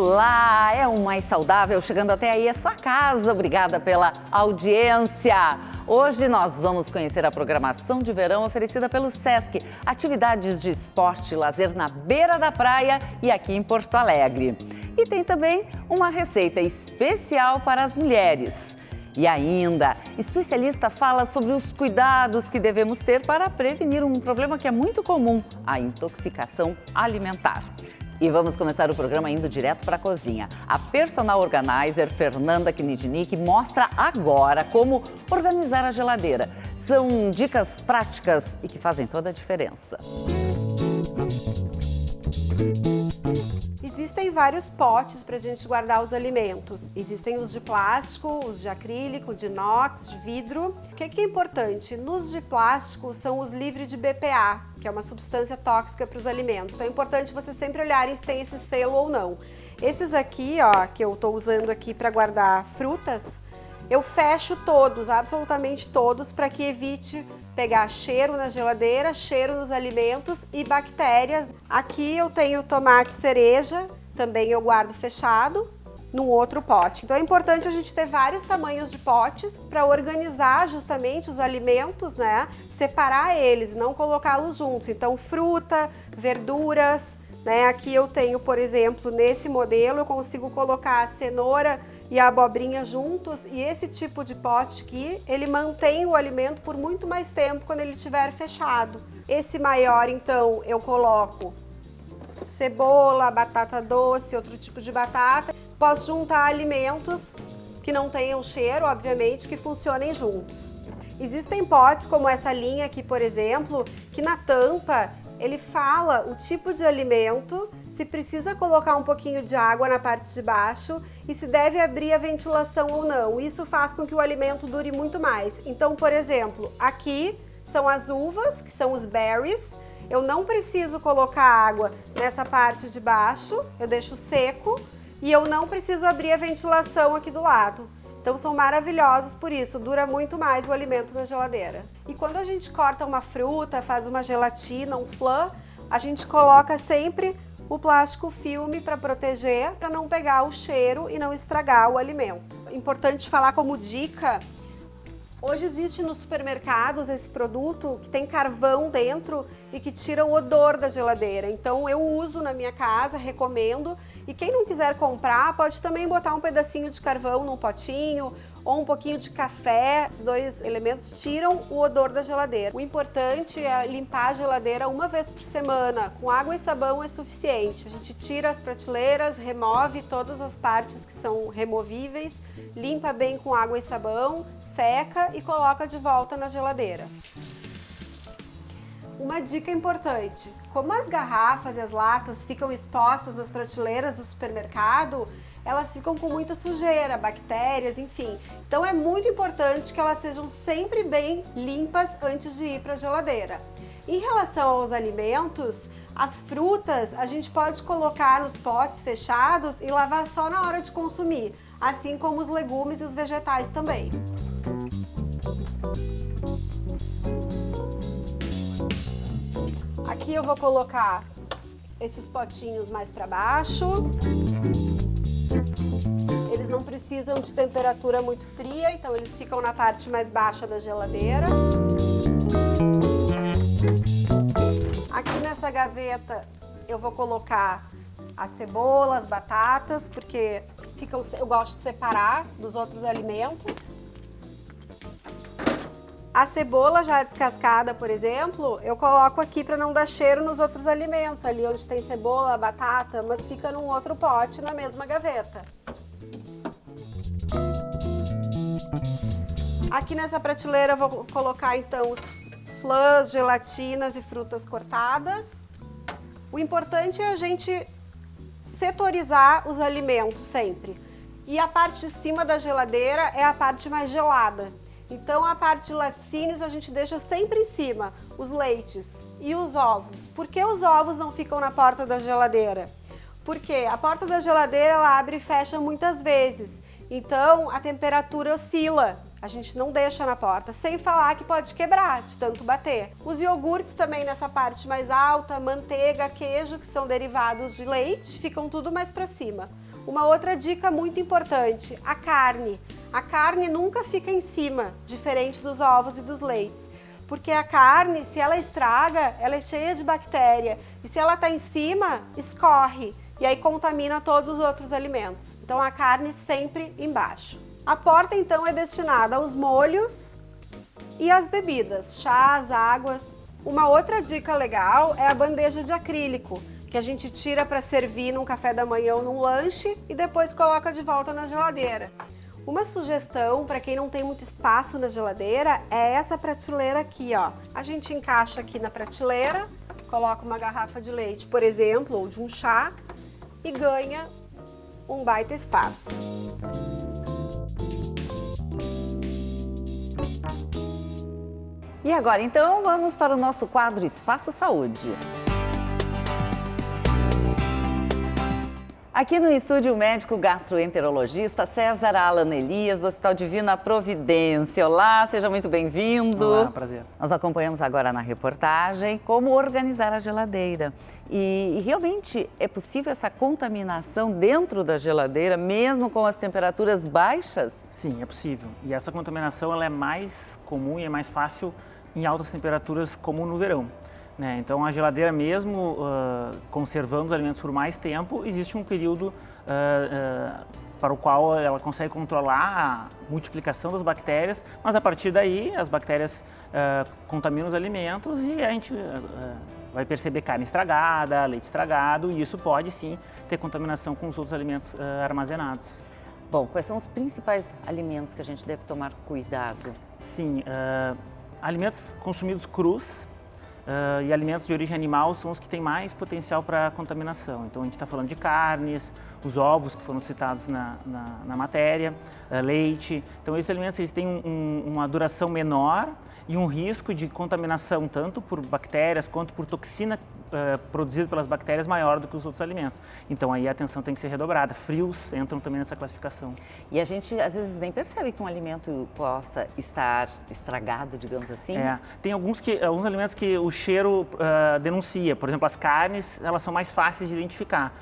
Olá, é o Mais Saudável chegando até aí a sua casa. Obrigada pela audiência. Hoje nós vamos conhecer a programação de verão oferecida pelo SESC, atividades de esporte e lazer na beira da praia e aqui em Porto Alegre. E tem também uma receita especial para as mulheres. E ainda, especialista fala sobre os cuidados que devemos ter para prevenir um problema que é muito comum, a intoxicação alimentar. E vamos começar o programa indo direto para a cozinha. A personal organizer Fernanda Knidnik mostra agora como organizar a geladeira. São dicas práticas e que fazem toda a diferença. Existem vários potes para a gente guardar os alimentos. Existem os de plástico, os de acrílico, de inox, de vidro. O que é importante? Nos de plástico são os livres de BPA, que é uma substância tóxica para os alimentos. Então é importante vocês sempre olharem se tem esse selo ou não. Esses aqui, ó, que eu estou usando aqui para guardar frutas, eu fecho todos, absolutamente todos, para que evite pegar cheiro na geladeira, cheiro nos alimentos e bactérias. Aqui eu tenho tomate cereja, também eu guardo fechado num outro pote. Então é importante a gente ter vários tamanhos de potes para organizar justamente os alimentos, né? Separar eles, não colocá-los juntos. Então fruta, verduras, né? Aqui eu tenho, por exemplo, nesse modelo eu consigo colocar a cenoura e a abobrinha juntos, e esse tipo de pote aqui, ele mantém o alimento por muito mais tempo quando ele estiver fechado. Esse maior, então, eu coloco cebola, batata doce, outro tipo de batata. Posso juntar alimentos que não tenham cheiro, obviamente, que funcionem juntos. Existem potes como essa linha aqui, por exemplo, que na tampa ele fala o tipo de alimento, se precisa colocar um pouquinho de água na parte de baixo e se deve abrir a ventilação ou não. Isso faz com que o alimento dure muito mais. Então, por exemplo, aqui são as uvas, que são os berries. Eu não preciso colocar água nessa parte de baixo, eu deixo seco e eu não preciso abrir a ventilação aqui do lado. Então são maravilhosos por isso, dura muito mais o alimento na geladeira. E quando a gente corta uma fruta, faz uma gelatina, um flan, a gente coloca sempre o plástico filme para proteger, para não pegar o cheiro e não estragar o alimento. Importante falar como dica, hoje existe nos supermercados esse produto que tem carvão dentro e que tira o odor da geladeira. Então eu uso na minha casa, recomendo. E quem não quiser comprar, pode também botar um pedacinho de carvão num potinho ou um pouquinho de café. Esses dois elementos tiram o odor da geladeira. O importante é limpar a geladeira uma vez por semana. Com água e sabão é suficiente. A gente tira as prateleiras, remove todas as partes que são removíveis, limpa bem com água e sabão, seca e coloca de volta na geladeira. Uma dica importante, como as garrafas e as latas ficam expostas nas prateleiras do supermercado, elas ficam com muita sujeira, bactérias, enfim. Então é muito importante que elas sejam sempre bem limpas antes de ir para a geladeira. Em relação aos alimentos, as frutas a gente pode colocar nos potes fechados e lavar só na hora de consumir, assim como os legumes e os vegetais também. Aqui eu vou colocar esses potinhos mais para baixo. Eles não precisam de temperatura muito fria, então eles ficam na parte mais baixa da geladeira. Aqui nessa gaveta eu vou colocar a cebola, as batatas, porque eu gosto de separar dos outros alimentos. A cebola já descascada, por exemplo, eu coloco aqui para não dar cheiro nos outros alimentos, ali onde tem cebola, batata, mas fica num outro pote na mesma gaveta. Aqui nessa prateleira eu vou colocar então os flãs, gelatinas e frutas cortadas. O importante é a gente setorizar os alimentos sempre. E a parte de cima da geladeira é a parte mais gelada. Então a parte de laticínios a gente deixa sempre em cima, os leites e os ovos. Por que os ovos não ficam na porta da geladeira? Porque a porta da geladeira ela abre e fecha muitas vezes, então a temperatura oscila. A gente não deixa na porta, sem falar que pode quebrar de tanto bater. Os iogurtes também nessa parte mais alta, manteiga, queijo, que são derivados de leite, ficam tudo mais para cima. Uma outra dica muito importante, a carne. A carne nunca fica em cima, diferente dos ovos e dos leites. Porque a carne, se ela estraga, ela é cheia de bactéria. E se ela está em cima, escorre. E aí contamina todos os outros alimentos. Então a carne sempre embaixo. A porta então é destinada aos molhos e às bebidas, chás, águas. Uma outra dica legal é a bandeja de acrílico, que a gente tira para servir num café da manhã ou num lanche e depois coloca de volta na geladeira. Uma sugestão para quem não tem muito espaço na geladeira é essa prateleira aqui, ó. A gente encaixa aqui na prateleira, coloca uma garrafa de leite, por exemplo, ou de um chá e ganha um baita espaço. E agora, então, vamos para o nosso quadro Espaço Saúde. Aqui no estúdio, o médico gastroenterologista César Alan Elias, do Hospital Divina Providência. Olá, seja muito bem-vindo. Olá, prazer. Nós acompanhamos agora na reportagem como organizar a geladeira. E realmente é possível essa contaminação dentro da geladeira, mesmo com as temperaturas baixas? Sim, é possível. E essa contaminação ela é mais comum e é mais fácil em altas temperaturas, como no verão. Então, a geladeira, mesmo conservando os alimentos por mais tempo, existe um período para o qual ela consegue controlar a multiplicação das bactérias, mas a partir daí as bactérias contaminam os alimentos e a gente vai perceber carne estragada, leite estragado, e isso pode sim ter contaminação com os outros alimentos armazenados. Bom, quais são os principais alimentos que a gente deve tomar cuidado? Sim, alimentos consumidos crus e alimentos de origem animal são os que têm mais potencial para contaminação. Então a gente está falando de carnes, os ovos que foram citados na matéria, leite. Então esses alimentos eles têm uma duração menor e um risco de contaminação tanto por bactérias quanto por toxina produzida pelas bactérias maior do que os outros alimentos. Então aí a atenção tem que ser redobrada. Frios entram também nessa classificação. E a gente às vezes nem percebe que um alimento possa estar estragado, digamos assim? Tem alguns alimentos que o cheiro denuncia. Por exemplo, as carnes, elas são mais fáceis de identificar.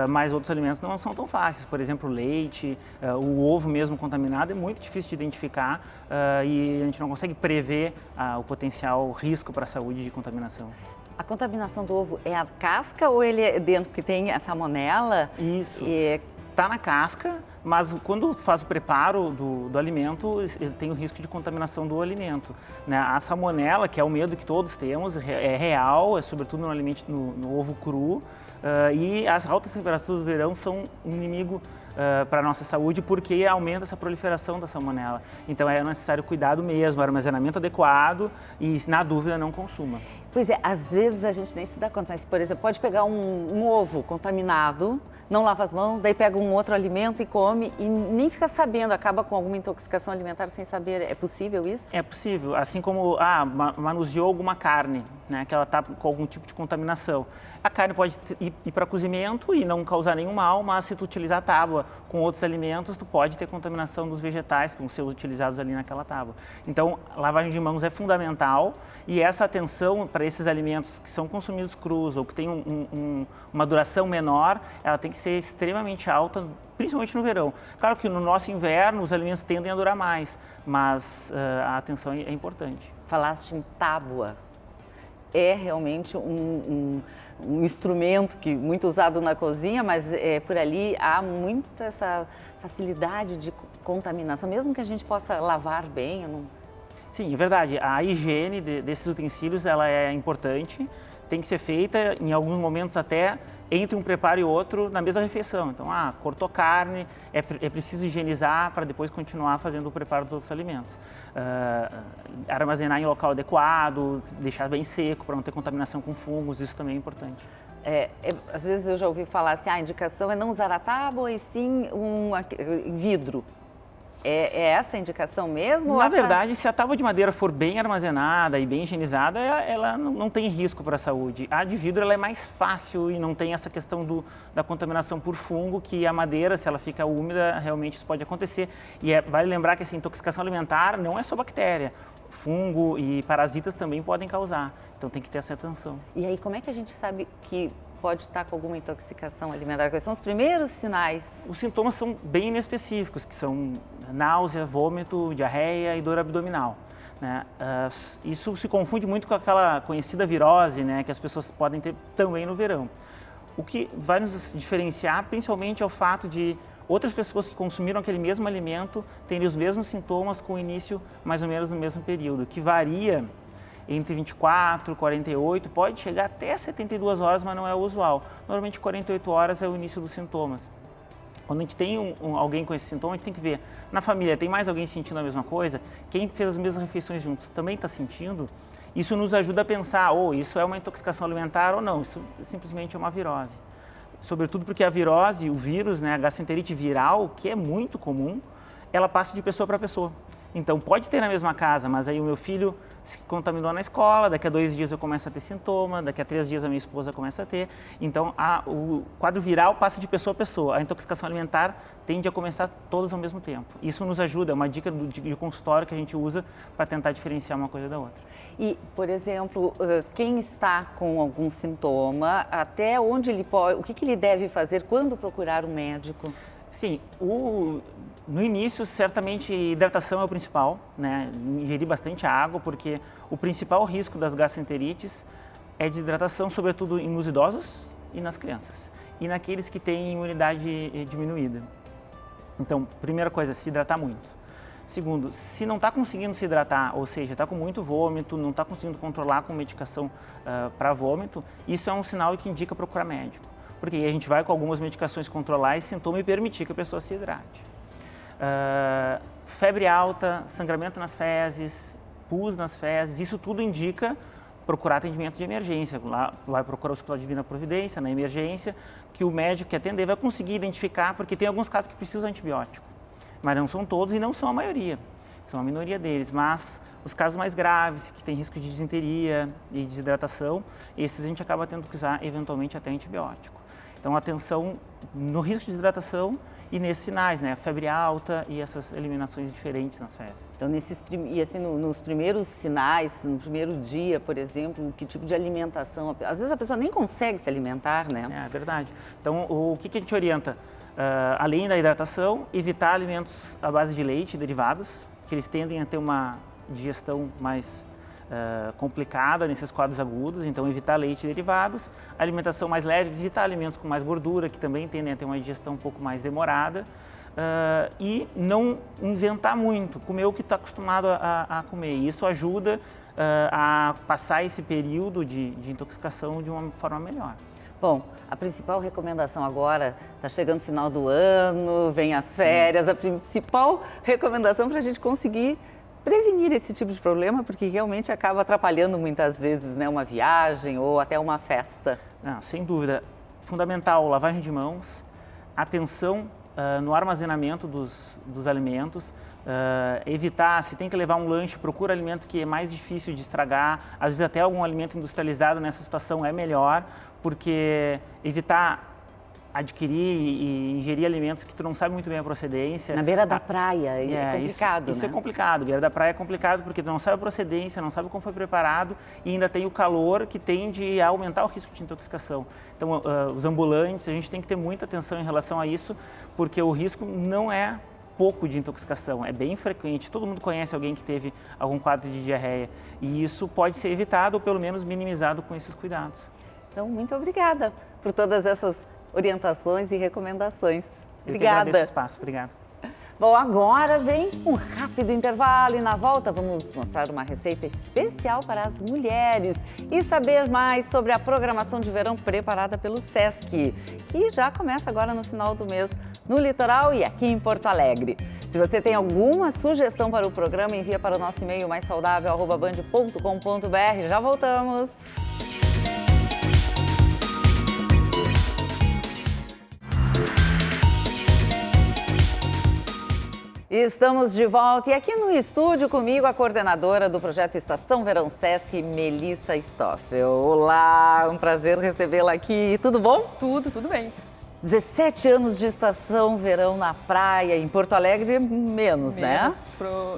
Mas outros alimentos não são tão fáceis. Por exemplo, o leite, o ovo mesmo contaminado é muito difícil de identificar e a gente não consegue prever o potencial risco para a saúde de contaminação. A contaminação do ovo é a casca ou ele é dentro que tem a salmonela? Isso. Está na casca, mas quando faz o preparo do alimento, tem o risco de contaminação do alimento. A salmonela, que é o medo que todos temos, é real, é sobretudo no ovo cru. E as altas temperaturas do verão são um inimigo para a nossa saúde porque aumenta essa proliferação da salmonela. Então é necessário cuidado mesmo, armazenamento adequado e, na dúvida, não consuma. Pois é, às vezes a gente nem se dá conta, mas, por exemplo, pode pegar um ovo contaminado, não lava as mãos, daí pega um outro alimento e come e nem fica sabendo, acaba com alguma intoxicação alimentar sem saber. É possível isso? É possível, assim como manuseou alguma carne, que ela está com algum tipo de contaminação. A carne pode ir para cozimento e não causar nenhum mal, mas se tu utilizar a tábua com outros alimentos, tu pode ter contaminação dos vegetais que vão ser utilizados ali naquela tábua. Então, lavagem de mãos é fundamental e essa atenção para esses alimentos que são consumidos crus ou que têm uma duração menor, ela tem que ser extremamente alta, principalmente no verão. Claro que no nosso inverno os alimentos tendem a durar mais, mas a atenção é importante. Falaste em tábua. É realmente um instrumento muito usado na cozinha, mas por ali há muita essa facilidade de contaminação, mesmo que a gente possa lavar bem. Sim, é verdade. A higiene desses utensílios ela é importante, tem que ser feita em alguns momentos até entre um preparo e outro na mesma refeição. Então, cortou carne, é preciso higienizar para depois continuar fazendo o preparo dos outros alimentos. Armazenar em local adequado, deixar bem seco para não ter contaminação com fungos, isso também é importante. Às vezes eu já ouvi falar assim, a indicação é não usar a tábua e sim vidro. É essa a indicação mesmo? Na verdade, se a tábua de madeira for bem armazenada e bem higienizada, ela não tem risco para a saúde. A de vidro ela é mais fácil e não tem essa questão da contaminação por fungo, que a madeira, se ela fica úmida, realmente isso pode acontecer. E vale lembrar que essa intoxicação alimentar não é só bactéria. Fungo e parasitas também podem causar. Então tem que ter essa atenção. E aí, como é que a gente sabe que pode estar com alguma intoxicação alimentar? Quais são os primeiros sinais? Os sintomas são bem inespecíficos, que são náusea, vômito, diarreia e dor abdominal, né? Isso se confunde muito com aquela conhecida virose, né, que as pessoas podem ter também no verão. O que vai nos diferenciar principalmente é o fato de outras pessoas que consumiram aquele mesmo alimento terem os mesmos sintomas com início mais ou menos no mesmo período, que varia entre 24, 48, pode chegar até 72 horas, mas não é o usual. Normalmente 48 horas é o início dos sintomas. Quando a gente tem alguém com esse sintoma, a gente tem que ver, na família, tem mais alguém sentindo a mesma coisa? Quem fez as mesmas refeições juntos também está sentindo? Isso nos ajuda a pensar, isso é uma intoxicação alimentar ou não, isso simplesmente é uma virose. Sobretudo porque a virose, o vírus, né, a gastroenterite viral, que é muito comum, ela passa de pessoa para pessoa. Então, pode ter na mesma casa, mas aí o meu filho se contaminou na escola, daqui a 2 dias eu começo a ter sintoma, daqui a 3 dias a minha esposa começa a ter. Então, o quadro viral passa de pessoa a pessoa. A intoxicação alimentar tende a começar todas ao mesmo tempo. Isso nos ajuda, é uma dica de consultório que a gente usa para tentar diferenciar uma coisa da outra. E, por exemplo, quem está com algum sintoma, até onde ele pode, o que ele deve fazer, quando procurar um médico? Sim, no início, certamente, hidratação é o principal, né? Ingerir bastante água, porque o principal risco das gastroenterites é desidratação, sobretudo nos idosos e nas crianças, e naqueles que têm imunidade diminuída. Então, primeira coisa, se hidratar muito. Segundo, se não está conseguindo se hidratar, ou seja, está com muito vômito, não está conseguindo controlar com medicação para vômito, isso é um sinal que indica procurar médico. Porque aí a gente vai com algumas medicações controlar esse sintoma e permitir que a pessoa se hidrate. Febre alta, sangramento nas fezes, pus nas fezes, isso tudo indica procurar atendimento de emergência. Lá vai procurar o Hospital Divina Providência, na emergência, que o médico que atender vai conseguir identificar, porque tem alguns casos que precisam de antibiótico. Mas não são todos e não são a maioria, são a minoria deles. Mas os casos mais graves, que tem risco de disenteria e desidratação, esses a gente acaba tendo que usar eventualmente até antibiótico. Então, atenção no risco de desidratação e nesses sinais, né? Febre alta e essas eliminações diferentes nas fezes. Então, nos primeiros sinais, no primeiro dia, por exemplo, que tipo de alimentação? Às vezes a pessoa nem consegue se alimentar, né? É verdade. Então, o que a gente orienta? Além da hidratação, evitar alimentos à base de leite e derivados, que eles tendem a ter uma digestão mais complicada nesses quadros agudos, então evitar leite e derivados, alimentação mais leve, evitar alimentos com mais gordura, que também tendem a ter uma digestão um pouco mais demorada, e não inventar muito, comer o que está acostumado a comer. E isso ajuda a passar esse período de intoxicação de uma forma melhor. Bom, a principal recomendação agora, está chegando o final do ano, vem as férias, a principal recomendação para a gente conseguir prevenir esse tipo de problema, porque realmente acaba atrapalhando muitas vezes, né, uma viagem ou até uma festa. Sem dúvida. Fundamental, lavagem de mãos, atenção no armazenamento dos alimentos, evitar, se tem que levar um lanche, procura alimento que é mais difícil de estragar, às vezes até algum alimento industrializado nessa situação é melhor, porque evitar adquirir e ingerir alimentos que tu não sabe muito bem a procedência. Na beira da praia é complicado, isso né? é complicado. Beira da praia é complicado porque tu não sabe a procedência, não sabe como foi preparado e ainda tem o calor que tende a aumentar o risco de intoxicação. Então, os ambulantes, a gente tem que ter muita atenção em relação a isso, porque o risco não é pouco de intoxicação, é bem frequente. Todo mundo conhece alguém que teve algum quadro de diarreia e isso pode ser evitado ou pelo menos minimizado com esses cuidados. Então, muito obrigada por todas essas orientações e recomendações. Eu Obrigada. que agradeço esse espaço. Obrigado. Bom, agora vem um rápido intervalo e na volta vamos mostrar uma receita especial para as mulheres e saber mais sobre a programação de verão preparada pelo SESC, que já começa agora no final do mês no litoral e aqui em Porto Alegre. Se você tem alguma sugestão para o programa, envia para o nosso e-mail maissaudável@band.com.br. Já voltamos! Estamos de volta e aqui no estúdio comigo a coordenadora do projeto Estação Verão SESC, Melissa Stoffel. Olá, um prazer recebê-la aqui. Tudo bom? Tudo bem. 17 anos de estação verão na praia, em Porto Alegre menos, né?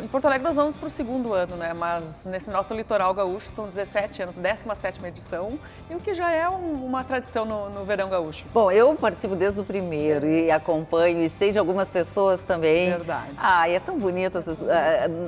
Em Porto Alegre nós vamos para o segundo ano, né? Mas nesse nosso litoral gaúcho são 17 anos, 17ª edição, e o que já é uma tradição no verão gaúcho. Bom, eu participo desde o primeiro e acompanho e sei de algumas pessoas também. Verdade. E é tão bonito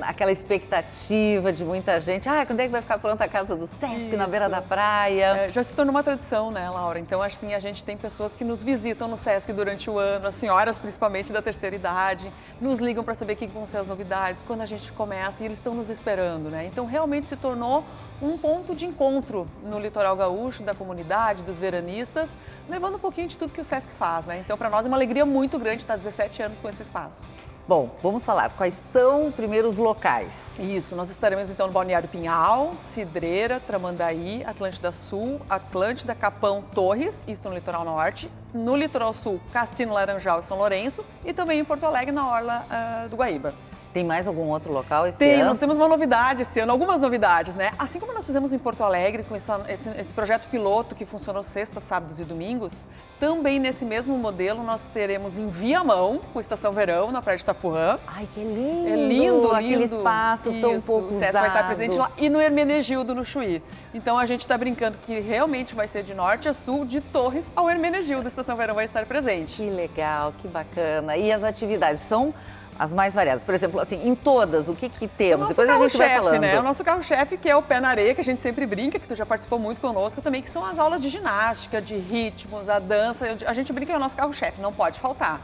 aquela expectativa de muita gente. Quando é que vai ficar pronta a casa do Sesc na beira da praia? Já se tornou uma tradição, né, Laura? Então, assim, a gente tem pessoas que nos visitam no Sesc durante o ano, as senhoras principalmente da terceira idade, nos ligam para saber o que vão ser as novidades, quando a gente começa, e eles estão nos esperando, né? Então, realmente se tornou um ponto de encontro no litoral gaúcho, da comunidade, dos veranistas, levando um pouquinho de tudo que o Sesc faz, né? Então, para nós é uma alegria muito grande estar 17 anos com esse espaço. Bom, vamos falar quais são primeiro os locais. Isso, nós estaremos então no Balneário Pinhal, Cidreira, Tramandaí, Atlântida Sul, Atlântida, Capão, Torres, isso no litoral norte. No litoral sul, Cassino, Laranjal e São Lourenço. E também em Porto Alegre, na orla do Guaíba. Tem mais algum outro local esse ano? Nós temos uma novidade esse ano, algumas novidades, né? Assim como nós fizemos em Porto Alegre com esse projeto piloto que funcionou sextas, sábados e domingos, também nesse mesmo modelo nós teremos em Viamão, com Estação Verão, na Praia de Itapuã. Ai, que lindo! É lindo, aquele espaço tão pouco usado. O Sesc vai estar presente lá e no Hermenegildo, no Chuí. Então a gente está brincando que realmente vai ser de norte a sul, de Torres ao Hermenegildo, Estação Verão vai estar presente. Que legal, que bacana. E as atividades são as mais variadas? Por exemplo, assim, em todas, o que temos? Depois a gente vai falando. Né? O nosso carro-chefe, que é o Pé na Areia, que a gente sempre brinca, que tu já participou muito conosco também, que são as aulas de ginástica, de ritmos, a dança. A gente brinca que é o nosso carro-chefe, não pode faltar.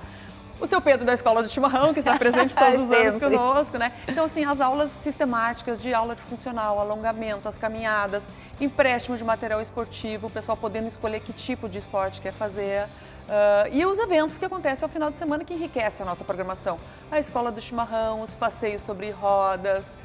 O seu Pedro da Escola do Chimarrão, que está presente todos os anos conosco, né? Então, assim, as aulas sistemáticas de aula de funcional, alongamento, as caminhadas, empréstimo de material esportivo, o pessoal podendo escolher que tipo de esporte quer fazer. E os eventos que acontecem ao final de semana que enriquecem a nossa programação. A Escola do Chimarrão, os passeios sobre rodas,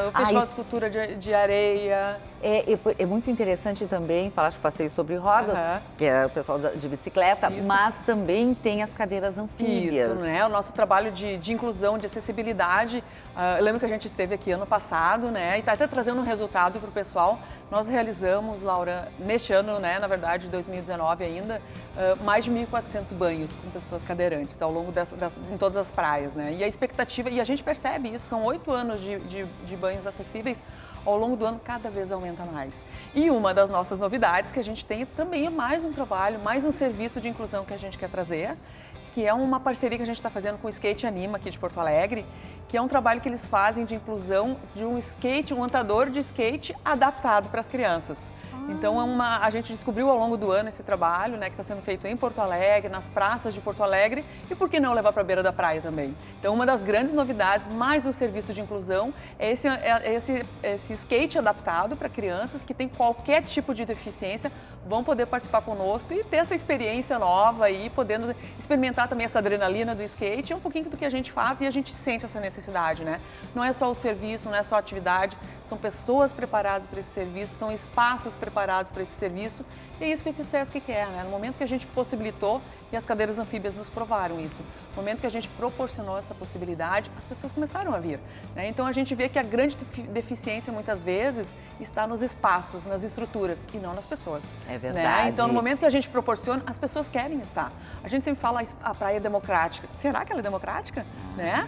o Festival de Escultura de Areia. É muito interessante também falar de passeios sobre rodas, que é o pessoal de bicicleta, mas também tem as cadeiras anfíbias. Isso, né? O nosso trabalho de inclusão, de acessibilidade. Eu lembro que a gente esteve aqui ano passado, né? E está até trazendo um resultado para o pessoal. Nós realizamos, Laura, neste ano, né? Na verdade, 2019 ainda, mais de 1.400 banhos com pessoas cadeirantes ao longo em todas as praias, né? E a expectativa, e a gente percebe isso, são 8 anos de banhos acessíveis, ao longo do ano cada vez aumenta mais. E uma das nossas novidades que a gente tem também é mais um trabalho, mais um serviço de inclusão que a gente quer trazer, que é uma parceria que a gente está fazendo com o Skate Anima aqui de Porto Alegre, que é um trabalho que eles fazem de inclusão de um andador de skate adaptado para as crianças. Então a gente descobriu ao longo do ano esse trabalho, né, que está sendo feito em Porto Alegre, nas praças de Porto Alegre, e por que não levar para a beira da praia também? Então uma das grandes novidades, mais o serviço de inclusão, é esse skate adaptado para crianças que têm qualquer tipo de deficiência, vão poder participar conosco e ter essa experiência nova e podendo experimentar também essa adrenalina do skate, é um pouquinho do que a gente faz e a gente sente essa necessidade, né? Não é só o serviço, não é só a atividade, são pessoas preparadas para esse serviço, são espaços preparados para esse serviço, e é isso que o Sesc quer, né? No momento que a gente possibilitou, e as cadeiras anfíbias nos provaram isso, no momento que a gente proporcionou essa possibilidade, as pessoas começaram a vir, né? Então a gente vê que a grande deficiência muitas vezes está nos espaços, nas estruturas e não nas pessoas. É verdade. Né? Então no momento que a gente proporciona, as pessoas querem estar. A gente sempre fala a praia é democrática. Será que ela é democrática? Né?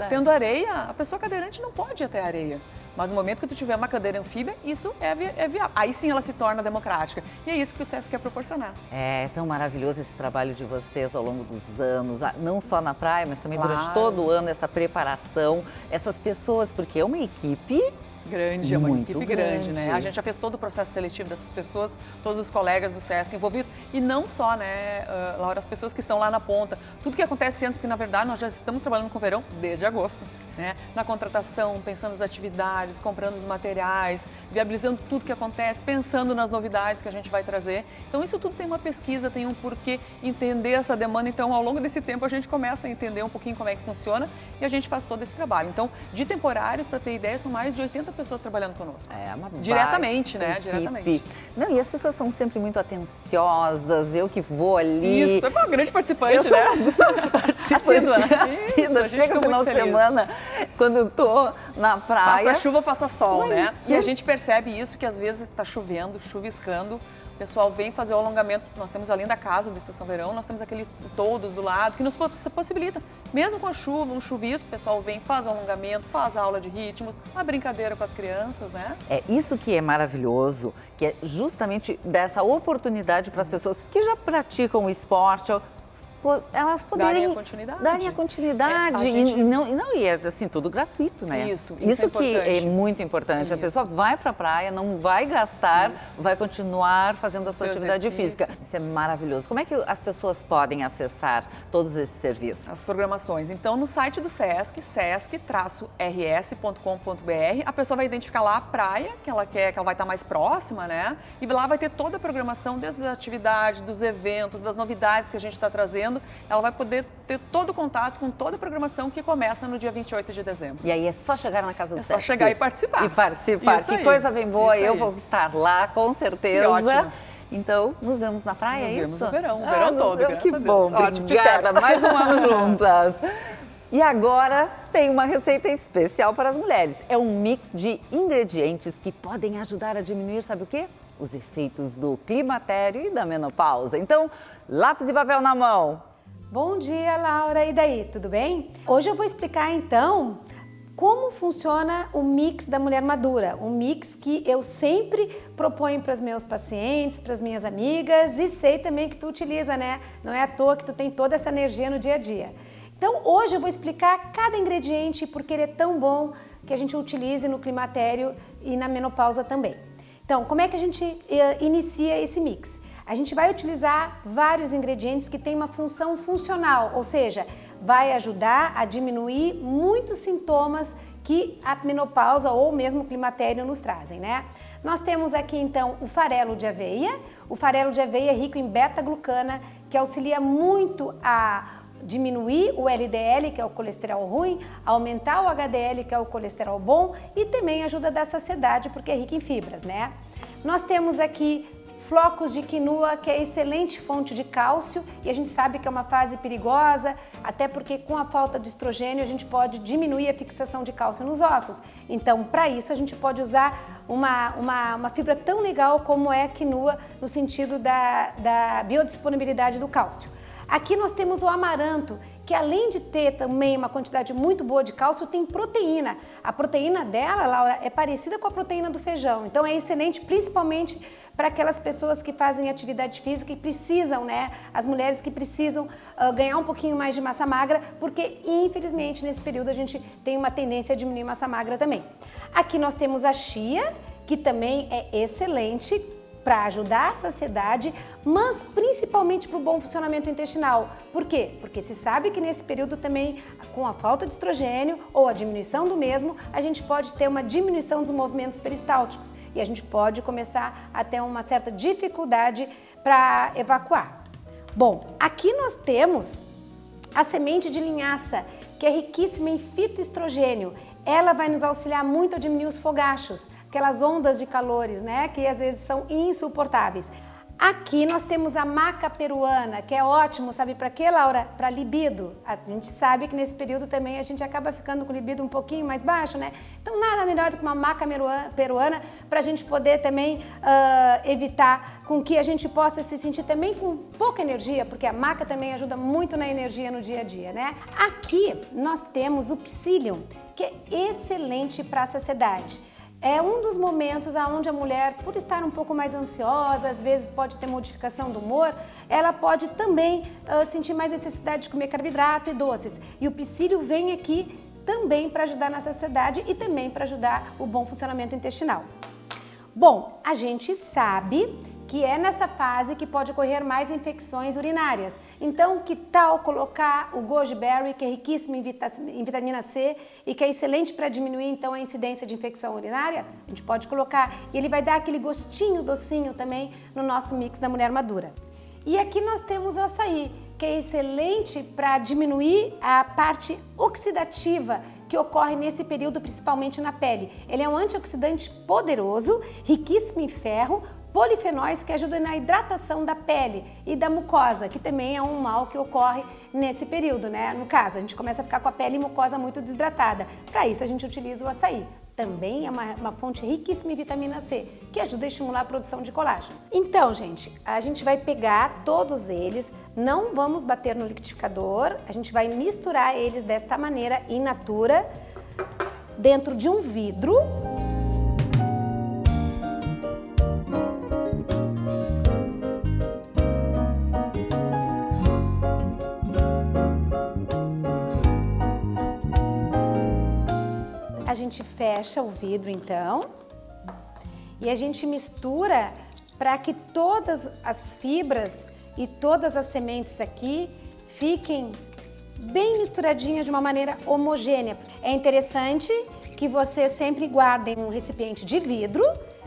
Tendo areia, a pessoa cadeirante não pode ir até a areia. Mas no momento que tu tiver uma cadeira anfíbia, isso é viável. Aí sim ela se torna democrática. E é isso que o Sesc quer proporcionar. É tão maravilhoso esse trabalho de vocês ao longo dos anos, não só na praia, mas também durante todo o ano, essa preparação, essas pessoas, porque é uma equipe grande, é uma equipe grande, né? A gente já fez todo o processo seletivo dessas pessoas, todos os colegas do Sesc envolvidos, e não só, né, Laura, as pessoas que estão lá na ponta, tudo que acontece antes, porque na verdade nós já estamos trabalhando com o verão desde agosto, né? Na contratação, pensando nas atividades, comprando os materiais, viabilizando tudo que acontece, pensando nas novidades que a gente vai trazer. Então isso tudo tem uma pesquisa, tem um porquê, entender essa demanda. Então ao longo desse tempo a gente começa a entender um pouquinho como é que funciona e a gente faz todo esse trabalho. Então de temporários, para ter ideia, são mais de 80 pessoas trabalhando conosco. É uma diretamente, né? Equipe. Diretamente. Não, e as pessoas são sempre muito atenciosas, eu que vou ali. Isso, é uma grande participante, eu né? Sou uma participante. Assídua. Chega no final de semana, quando eu tô na praia. Faça chuva, faça sol, né? E a gente percebe isso, que às vezes está chovendo, chuviscando, o pessoal vem fazer o alongamento. Nós temos além da casa do Estação Verão, nós temos aquele todos do lado que nos possibilita, mesmo com a chuva, um chuvisco, o pessoal vem, faz o alongamento, faz a aula de ritmos, uma brincadeira com as crianças, né? É isso que é maravilhoso, que é justamente dessa oportunidade para as pessoas que já praticam o esporte, elas poderem darem a continuidade e é assim, tudo gratuito, né? Isso que é muito importante. Isso. A pessoa vai para a praia, não vai gastar, vai continuar fazendo a sua atividade física. Isso é maravilhoso. Como é que as pessoas podem acessar todos esses serviços? As programações. Então, no site do SESC, sesc-rs.com.br, a pessoa vai identificar lá a praia que ela quer, que ela vai estar mais próxima, né? E lá vai ter toda a programação, desde as atividades, dos eventos, das novidades que a gente está trazendo. Ela vai poder ter todo o contato com toda a programação que começa no dia 28 de dezembro. E aí é só chegar na casa do SESC. É só chegar e participar. Que coisa bem boa. Eu vou estar lá, com certeza. Que ótimo. Então, nos vemos na praia, é isso? Nos vemos no verão, o verão todo, graças que a Deus. bom, Ótimo, obrigada. Mais um ano juntas. E agora tem uma receita especial para as mulheres. É um mix de ingredientes que podem ajudar a diminuir, sabe o quê? Os efeitos do climatério e da menopausa. Então, lápis e papel na mão. Bom dia, Laura. E daí, tudo bem? Hoje eu vou explicar então como funciona o mix da mulher madura, um mix que eu sempre proponho para os meus pacientes, para as minhas amigas e sei também que tu utiliza, né? Não é à toa que tu tem toda essa energia no dia a dia. Então hoje eu vou explicar cada ingrediente e por que ele é tão bom que a gente utilize no climatério e na menopausa também. Então, como é que a gente inicia esse mix? A gente vai utilizar vários ingredientes que têm uma função funcional, ou seja, vai ajudar a diminuir muitos sintomas que a menopausa ou mesmo o climatério nos trazem, né? Nós temos aqui então o farelo de aveia. O farelo de aveia é rico em beta-glucana, que auxilia muito a diminuir o LDL, que é o colesterol ruim, aumentar o HDL, que é o colesterol bom, e também ajuda a dar saciedade, porque é rico em fibras, né? Nós temos aqui flocos de quinoa, que é excelente fonte de cálcio, e a gente sabe que é uma fase perigosa, até porque com a falta de estrogênio a gente pode diminuir a fixação de cálcio nos ossos. Então, para isso, a gente pode usar uma fibra tão legal como é a quinoa, no sentido da biodisponibilidade do cálcio. Aqui nós temos o amaranto, que além de ter também uma quantidade muito boa de cálcio, tem proteína. A proteína dela, Laura, é parecida com a proteína do feijão, então é excelente principalmente para aquelas pessoas que fazem atividade física e precisam, né? As mulheres que precisam ganhar um pouquinho mais de massa magra, porque infelizmente nesse período a gente tem uma tendência a diminuir massa magra também. Aqui nós temos a chia, que também é excelente para ajudar a saciedade, mas principalmente para o bom funcionamento intestinal. Por quê? Porque se sabe que nesse período também, com a falta de estrogênio ou a diminuição do mesmo, a gente pode ter uma diminuição dos movimentos peristálticos e a gente pode começar a ter uma certa dificuldade para evacuar. Bom, aqui nós temos a semente de linhaça, que é riquíssima em fitoestrogênio. Ela vai nos auxiliar muito a diminuir os fogachos, aquelas ondas de calores, né, que às vezes são insuportáveis. Aqui nós temos a maca peruana, que é ótimo, sabe para quê, Laura? Para libido. A gente sabe que nesse período também a gente acaba ficando com o libido um pouquinho mais baixo, né? Então nada melhor do que uma maca peruana para a gente poder também evitar com que a gente possa se sentir também com pouca energia, porque a maca também ajuda muito na energia no dia a dia, né? Aqui nós temos o psyllium, que é excelente para a saciedade. É um dos momentos onde a mulher, por estar um pouco mais ansiosa, às vezes pode ter modificação do humor, ela pode também sentir mais necessidade de comer carboidrato e doces. E o psyllium vem aqui também para ajudar na saciedade e também para ajudar o bom funcionamento intestinal. Bom, a gente sabe que é nessa fase que pode ocorrer mais infecções urinárias. Então, que tal colocar o goji berry, que é riquíssimo em vitamina C e que é excelente para diminuir então a incidência de infecção urinária? A gente pode colocar e ele vai dar aquele gostinho docinho também no nosso mix da mulher madura. E aqui nós temos o açaí, que é excelente para diminuir a parte oxidativa que ocorre nesse período, principalmente na pele. Ele é um antioxidante poderoso, riquíssimo em ferro, polifenóis que ajudam na hidratação da pele e da mucosa, que também é um mal que ocorre nesse período, né? No caso, a gente começa a ficar com a pele e mucosa muito desidratada. Para isso, a gente utiliza o açaí. também é uma fonte riquíssima em vitamina C, que ajuda a estimular a produção de colágeno. Então, gente, a gente vai pegar todos eles, não vamos bater no liquidificador, a gente vai misturar eles desta maneira in natura, dentro de um vidro. A gente fecha o vidro então e a gente mistura para que todas as fibras e todas as sementes aqui fiquem bem misturadinhas de uma maneira homogênea. É interessante que vocês sempre guardem um recipiente de vidro,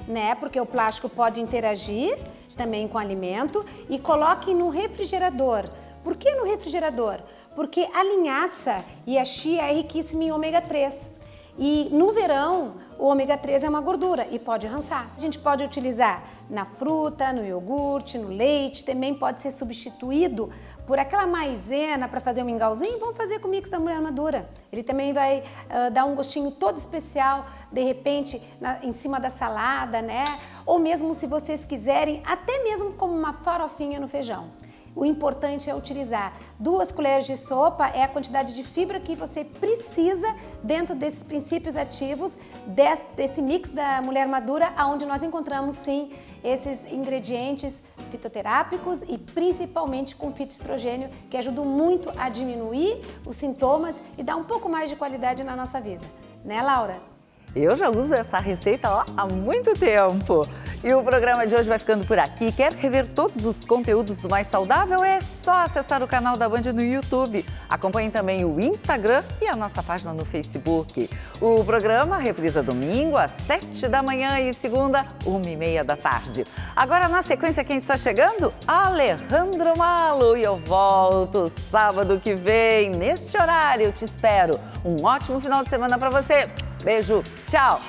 né? Porque o plástico pode interagir também com o alimento, e coloquem no refrigerador. Por que no refrigerador? Porque a linhaça e a chia é riquíssima em ômega 3. E no verão, o ômega 3 é uma gordura e pode rançar. A gente pode utilizar na fruta, no iogurte, no leite, também pode ser substituído por aquela maisena para fazer um mingauzinho. Vamos fazer com o mix da mulher madura. Ele também vai dar um gostinho todo especial, de repente, em cima da salada, né? Ou mesmo, se vocês quiserem, até mesmo como uma farofinha no feijão. O importante é utilizar 2 colheres de sopa, é a quantidade de fibra que você precisa dentro desses princípios ativos, desse mix da mulher madura, onde nós encontramos sim esses ingredientes fitoterápicos e principalmente com fitoestrogênio, que ajudam muito a diminuir os sintomas e dar um pouco mais de qualidade na nossa vida. Né, Laura? Eu já uso essa receita há muito tempo. E o programa de hoje vai ficando por aqui. Quer rever todos os conteúdos do Mais Saudável? É só acessar o canal da Band no YouTube. Acompanhe também o Instagram e a nossa página no Facebook. O programa reprisa domingo às 7 da manhã e segunda, 1h30 da tarde. Agora, na sequência, quem está chegando? Alejandro Malo. E eu volto sábado que vem, neste horário. Eu te espero. Um ótimo final de semana para você. Beijo, tchau!